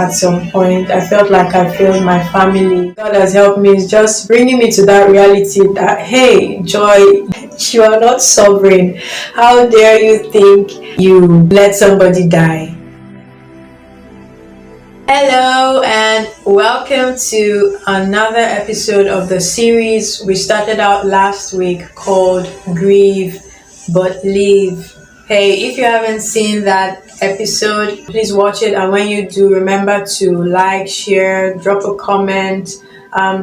at some point. I felt like I failed my family. God has helped me. It's just bringing me to that reality that, hey, Joy, you are not sovereign. How dare you think you let somebody die? Hello and welcome to another episode of the series we started out last week called Grieve but Live. Hey, if you haven't seen that episode, please watch it, and when you do, remember to like, share, drop a comment,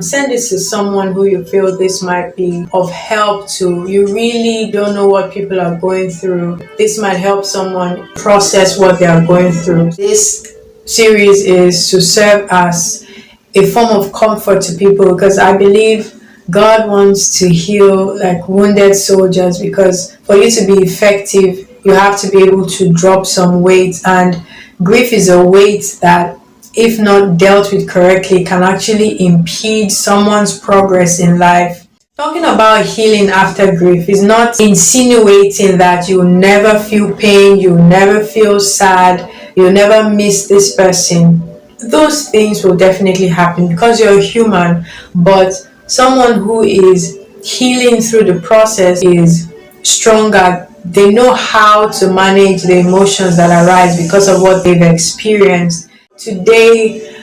send this to someone who you feel this might be of help to. You really don't know what people are going through. This might help someone process what they are going through. This series is to serve as a form of comfort to people, because I believe God wants to heal like wounded soldiers, because for you to be effective, you have to be able to drop some weight, and grief is a weight that, if not dealt with correctly, can actually impede someone's progress in life. Talking about healing after grief is not insinuating that you'll never feel pain, you'll never feel sad, you'll never miss this person. Those things will definitely happen because you're human, but someone who is healing through the process is stronger. They know how to manage the emotions that arise because of what they've experienced. Today,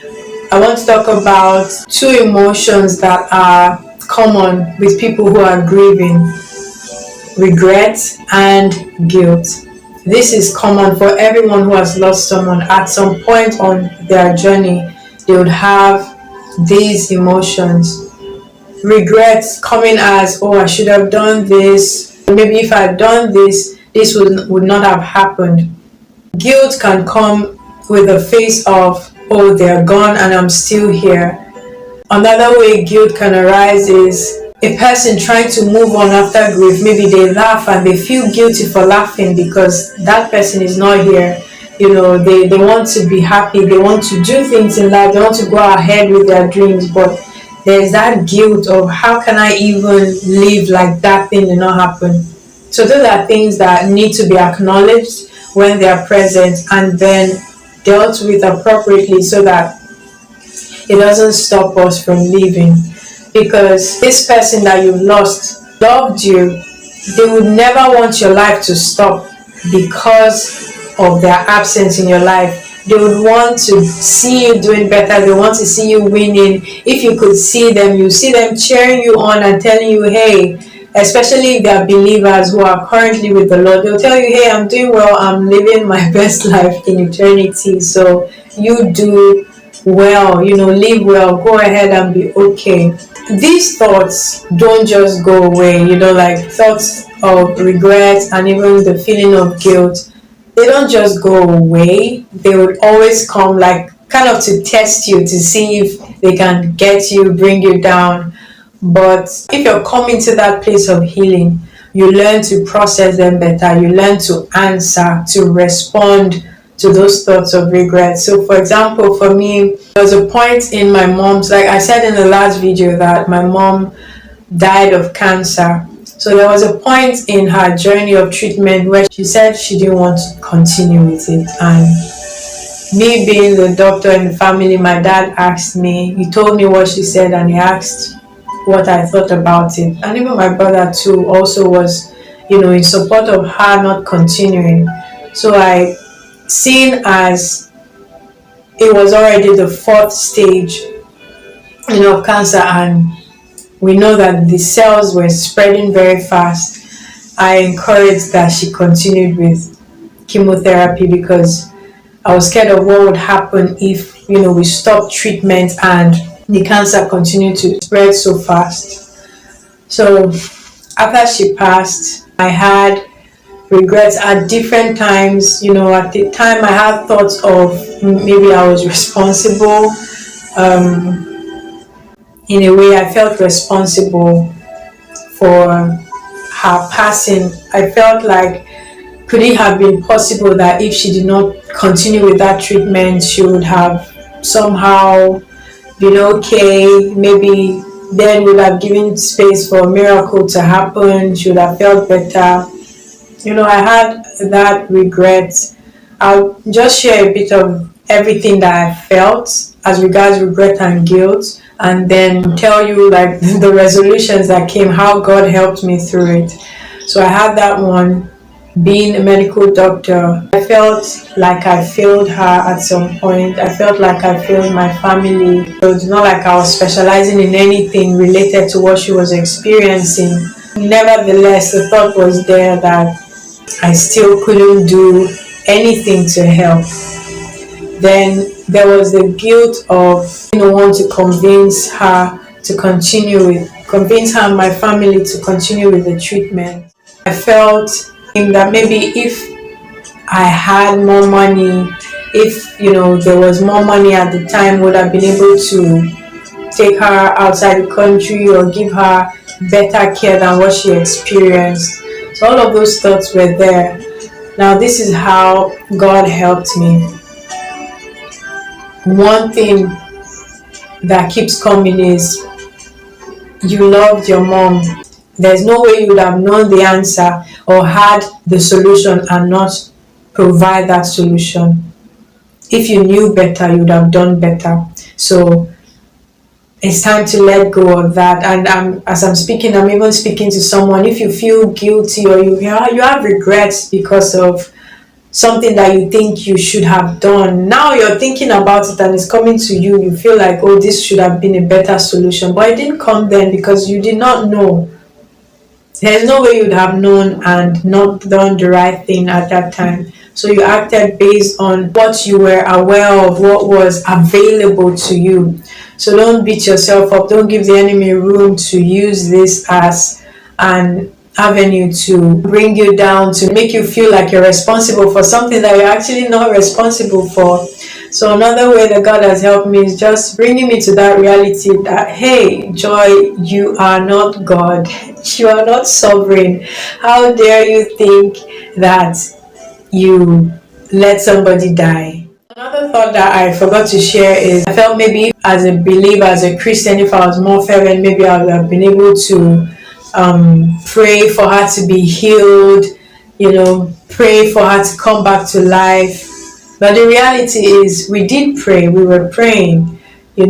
I want to talk about two emotions that are common with people who are grieving: regret and guilt. This is common for everyone who has lost someone. At some point on their journey, they would have these emotions. Regret coming as, oh, I should have done this. Maybe if I had done this, this would not have happened. Guilt can come with the face of, oh, they're gone and I'm still here. Another way guilt can arise is a person trying to move on after grief. Maybe they laugh and they feel guilty for laughing because that person is not here. You know, they want to be happy, they want to do things in life, they want to go ahead with their dreams, but there's that guilt of, how can I even live like that thing did not happen? So those are things that need to be acknowledged when they are present and then dealt with appropriately, so that it doesn't stop us from living. Because this person that you lost loved you. They would never want your life to stop because of their absence in your life. They would want to see you doing better. They want to see you winning. If you could see them, you see them cheering you on and telling you, hey, especially if they are believers who are currently with the Lord, they'll tell you, hey, I'm doing well. I'm living my best life in eternity. So you do well, live well, go ahead and be okay. These thoughts don't just go away, like thoughts of regret and even the feeling of guilt. They don't just go away. They would always come, like kind of to test you, to see if they can get you, bring you down. But if you're coming to that place of healing, you learn to process them better. You learn to answer, to respond to those thoughts of regret. So for example, for me, there was a point in my mom's, like I said in the last video, that my mom died of cancer. So there was a point in her journey of treatment where she said she didn't want to continue with it. And me being the doctor in the family, my dad asked me, he told me what she said, and he asked what I thought about it. And even my brother too also was, in support of her not continuing. So I seen as it was already the fourth stage, of cancer, and we know that the cells were spreading very fast. I encouraged that she continued with chemotherapy, because I was scared of what would happen if, we stopped treatment and the cancer continued to spread so fast. So after she passed, I had regrets at different times. At the time I had thoughts of maybe I was responsible. In a way, I felt responsible for her passing. I felt like, could it have been possible that if she did not continue with that treatment, she would have somehow been okay? Maybe then would have given space for a miracle to happen. She would have felt better. I had that regret. I'll just share a bit of everything that I felt as regards regret and guilt, and then tell you like the resolutions that came, how God helped me through it. So I had that one. Being a medical doctor, I felt like I failed her at some point. I felt like I failed my family. So it's not like I was specializing in anything related to what she was experiencing. Nevertheless, the thought was there that I still couldn't do anything to help. Then there was the guilt of want to convince her and my family to continue with the treatment. I felt that maybe if I had more money, if there was more money at the time, would have been able to take her outside the country or give her better care than what she experienced. So all of those thoughts were there. Now this is how God helped me. One thing that keeps coming is, you loved your mom. There's no way you would have known the answer or had the solution and not provide that solution. If you knew better, you would have done better. So it's time to let go of that. And as I'm speaking, I'm even speaking to someone. If you feel guilty or you have regrets because of something that you think you should have done, now you're thinking about it and it's coming to you, you feel like, oh, this should have been a better solution, but it didn't come then because you did not know. There's no way you'd have known and not done the right thing at that time. So you acted based on what you were aware of, what was available to you. So don't beat yourself up. Don't give the enemy room to use this as an avenue to bring you down, to make you feel like you're responsible for something that you're actually not responsible for. So another way that God has helped me is just bringing me to that reality that, hey, Joy, you are not God. You are not sovereign. How dare you think that you let somebody die? Another thought that I forgot to share is, I felt maybe as a believer, as a Christian, if I was more fervent, maybe I would have been able to pray for her to be healed, pray for her to come back to life. But the reality is, we did pray. We were praying, we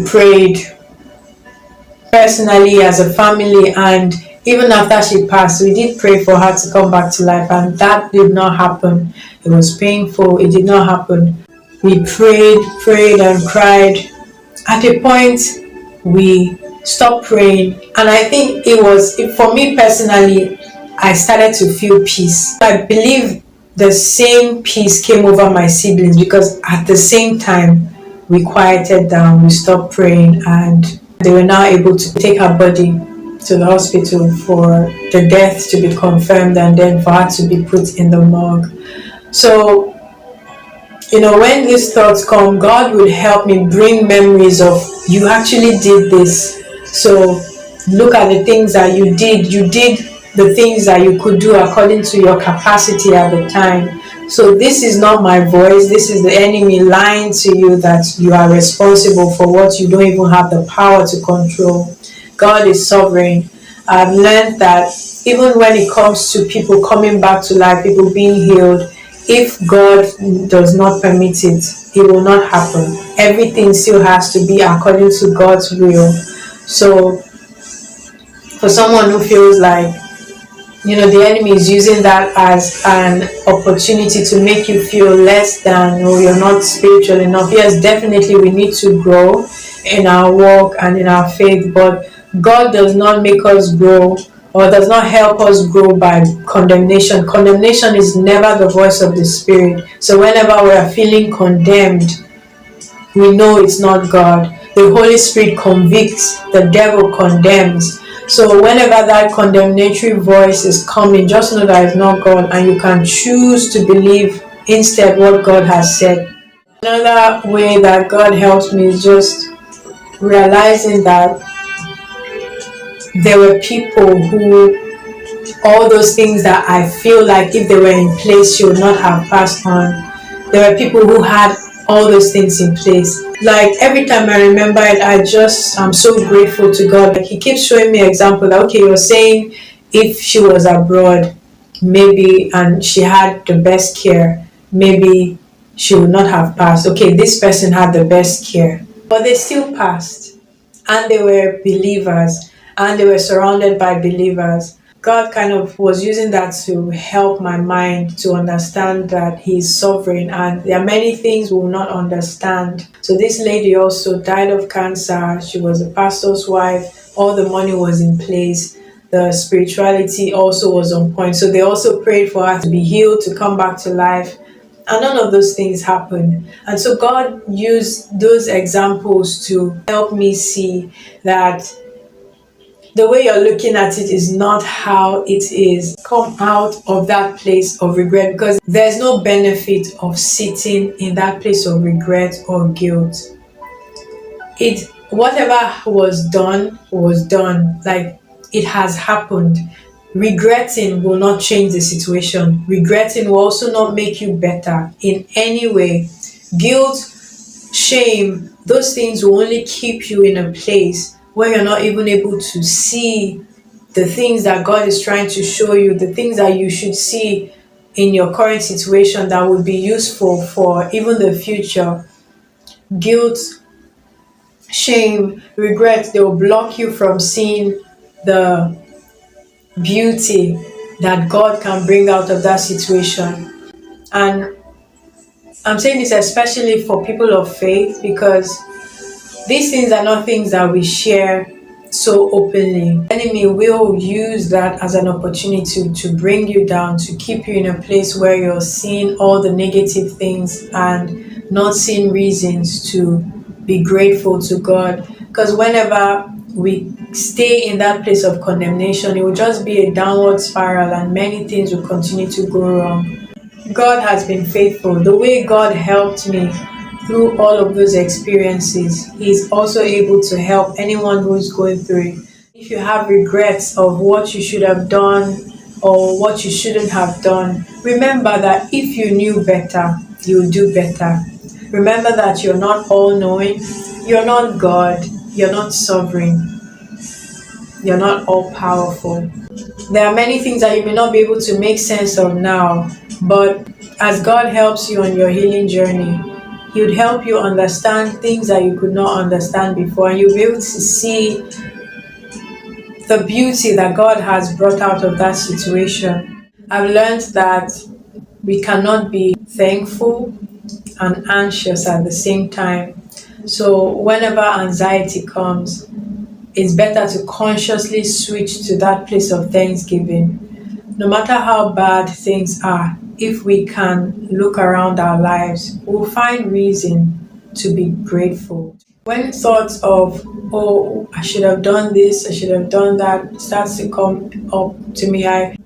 prayed personally as a family, and even after she passed, we did pray for her to come back to life, and that did not happen. It was painful. It did not happen. We prayed and cried. At a point, we stopped praying, and I think for me personally, I started to feel peace. I believe the same peace came over my siblings, because at the same time we quieted down, we stopped praying, and they were now able to take her body to the hospital for the death to be confirmed and then for her to be put in the morgue. So when these thoughts come, God will help me bring memories of, you actually did this. So look at the things that you did. You did the things that you could do according to your capacity at the time. So this is not my voice. This is the enemy lying to you that you are responsible for what you don't even have the power to control. God is sovereign. I've learned that even when it comes to people coming back to life, people being healed, if God does not permit it, it will not happen. Everything still has to be according to God's will. So for someone who feels like, the enemy is using that as an opportunity to make you feel less than, or you're not spiritual enough. Yes, definitely we need to grow in our walk and in our faith, but God does not make us grow or does not help us grow by condemnation. Condemnation is never the voice of the Spirit. So whenever we are feeling condemned, we know it's not God. The Holy Spirit convicts, the devil condemns. So whenever that condemnatory voice is coming, just know that it's not God, and you can choose to believe instead what God has said. Another way that God helps me is just realizing that there were people who, all those things that I feel like if they were in place, she would not have passed on. There were people who had all those things in place. Like every time I remember it, I'm so grateful to God. Like He keeps showing me example that, okay, you're saying if she was abroad, maybe, and she had the best care, maybe she would not have passed. Okay, this person had the best care, but they still passed. And they were believers, and they were surrounded by believers. God kind of was using that to help my mind to understand that He's sovereign and there are many things we will not understand. So, this lady also died of cancer. She was a pastor's wife. All the money was in place. The spirituality also was on point. So, they also prayed for her to be healed, to come back to life. And none of those things happened. And so God used those examples to help me see that the way you're looking at it is not how it is. Come out of that place of regret, because there's no benefit of sitting in that place of regret or guilt. It whatever was done. Like, it has happened. Regretting will not change the situation. Regretting will also not make you better in any way. Guilt, shame, those things will only keep you in a place where you're not even able to see the things that God is trying to show you, the things that you should see in your current situation that would be useful for even the future. Guilt, shame, regret, they will block you from seeing the beauty that God can bring out of that situation. And I'm saying this especially for people of faith, because these things are not things that we share so openly. The enemy will use that as an opportunity to bring you down, to keep you in a place where you're seeing all the negative things and not seeing reasons to be grateful to God. Because whenever we stay in that place of condemnation, it will just be a downward spiral and many things will continue to go wrong. God has been faithful. The way God helped me through all of those experiences, He's also able to help anyone who is going through it. If you have regrets of what you should have done or what you shouldn't have done, remember that if you knew better, you'll do better. Remember that you're not all knowing, you're not God, you're not sovereign, you're not all powerful. There are many things that you may not be able to make sense of now, but as God helps you on your healing journey, He would help you understand things that you could not understand before, and you'll be able to see the beauty that God has brought out of that situation. I've learned that we cannot be thankful and anxious at the same time. So whenever anxiety comes, it's better to consciously switch to that place of thanksgiving. No matter how bad things are, if we can look around our lives, we'll find reason to be grateful. When thoughts of, oh, I should have done this, I should have done that, starts to come up to me, I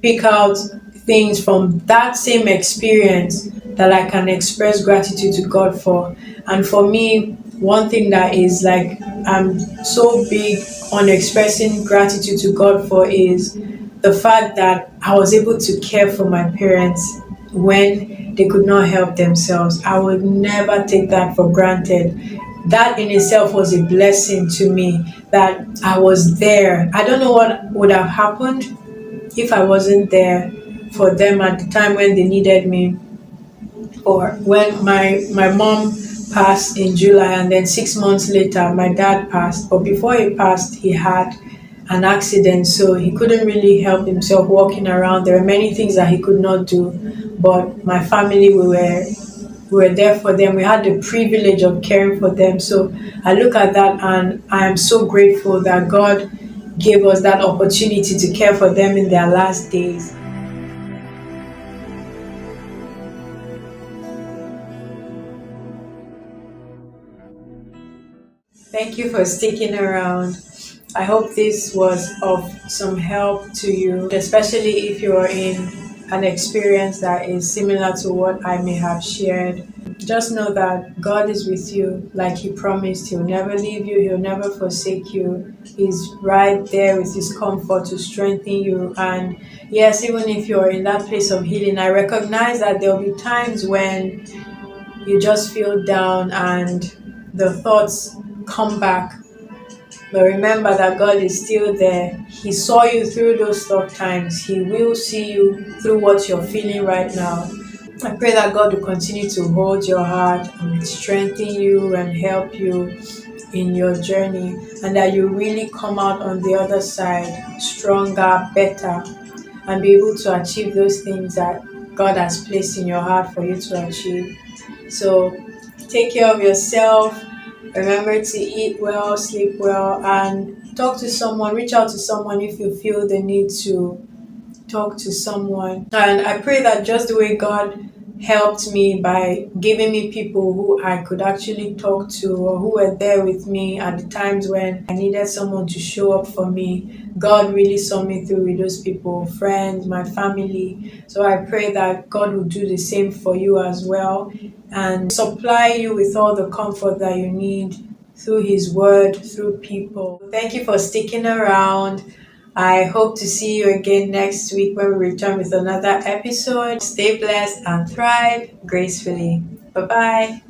pick out things from that same experience that I can express gratitude to God for. And for me, one thing that is like I'm so big on expressing gratitude to God for is the fact that I was able to care for my parents when they could not help themselves. I would never take that for granted. That in itself was a blessing to me, that I was there. I don't know what would have happened if I wasn't there for them at the time when they needed me, or when my mom passed in July and then 6 months later my dad passed. But before he passed, he had an accident, so he couldn't really help himself walking around. There were many things that he could not do, but my family, we were there for them. We had the privilege of caring for them. So I look at that and I am so grateful that God gave us that opportunity to care for them in their last days. Thank you for sticking around. I hope this was of some help to you, especially if you are in an experience that is similar to what I may have shared. Just know that God is with you like He promised. He'll never leave you, He'll never forsake you. He's right there with His comfort to strengthen you. And yes, even if you're in that place of healing, I recognize that there'll be times when you just feel down and the thoughts come back. But remember that God is still there. He saw you through those tough times. He will see you through what you're feeling right now. I pray that God will continue to hold your heart and strengthen you and help you in your journey, and that you really come out on the other side stronger, better, and be able to achieve those things that God has placed in your heart for you to achieve. So take care of yourself. Remember to eat well, sleep well, and talk to someone. Reach out to someone if you feel the need to talk to someone. And I pray that just the way God helped me by giving me people who I could actually talk to, or who were there with me at the times when I needed someone to show up for me, God really saw me through with those people, friends, my family. So I pray that God will do the same for you as well and supply you with all the comfort that you need through His Word, through people. Thank you for sticking around. I hope to see you again next week when we return with another episode. Stay blessed and thrive gracefully. Bye bye.